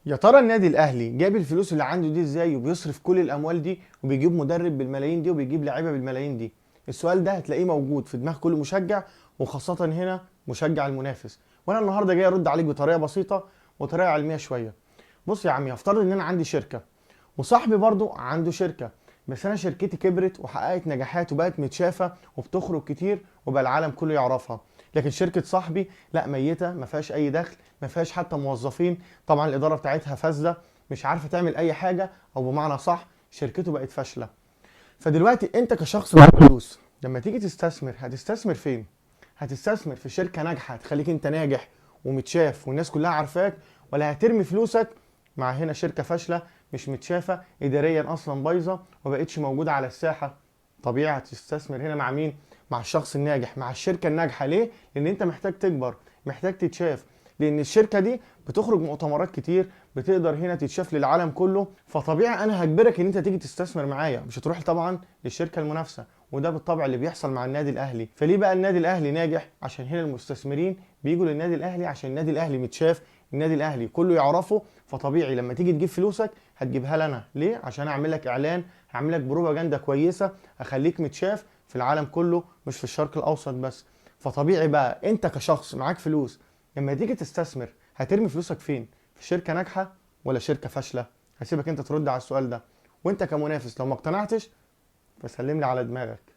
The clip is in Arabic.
يا ترى النادي الاهلي جاب الفلوس اللي عنده دي ازاي وبيصرف كل الاموال دي وبيجيب مدرب بالملايين دي وبيجيب لعيبه بالملايين دي؟ السؤال ده هتلاقيه موجود في دماغ كل مشجع، وخاصه هنا مشجع المنافس. وانا النهارده جاي ارد عليك بطريقه بسيطه وطريقه علميه شويه. بص يا عمي، افترض ان انا عندي شركه وصاحبي برضو عنده شركه، بس انا شركتي كبرت وحققت نجاحات وبقت متشافه وبتخرج كتير وبقى العالم كله يعرفها. لكن شركه صاحبي لا، ميته، ما فيهاش اي دخل، ما فيهاش حتى موظفين. طبعا الاداره بتاعتها فاسده، مش عارفه تعمل اي حاجه، او بمعنى صح شركته بقت فاشله. فدلوقتي انت كشخص معاك فلوس، لما تيجي تستثمر هتستثمر فين؟ هتستثمر في شركه ناجحه تخليك انت ناجح ومتشاف والناس كلها عارفاك، ولا هترمي فلوسك مع هنا شركه فاشله مش متشافه، اداريا اصلا بايظه ومبقتش موجوده على الساحه؟ طبيعي هتستثمر هنا مع مين؟ مع الشخص الناجح، مع الشركه الناجحه. ليه؟ لان انت محتاج تكبر، محتاج تتشاف، لان الشركه دي بتخرج مؤتمرات كتير، بتقدر هنا تتشاف للعالم كله. فطبيعي انا هجبرك ان انت تيجي تستثمر معايا، مش هتروح طبعا للشركه المنافسه. وده بالطبع اللي بيحصل مع النادي الاهلي. فليه بقى النادي الاهلي ناجح؟ عشان هنا المستثمرين بيجوا للنادي الاهلي، عشان النادي الاهلي متشاف، النادي الاهلي كله يعرفه. فطبيعي لما تيجي تجيب فلوسك هتجيبها لنا. ليه؟ عشان اعمل لك اعلان، هعمل لك بروباجندا كويسه، اخليك متشاف في العالم كله مش في الشرق الاوسط بس. فطبيعي بقى انت كشخص معاك فلوس، لما تيجي تستثمر هترمي فلوسك فين؟ في شركه ناجحه ولا شركه فاشله؟ هسيبك انت ترد على السؤال ده. وانت كمنافس لو ما اقتنعتش فسلم لي على دماغك.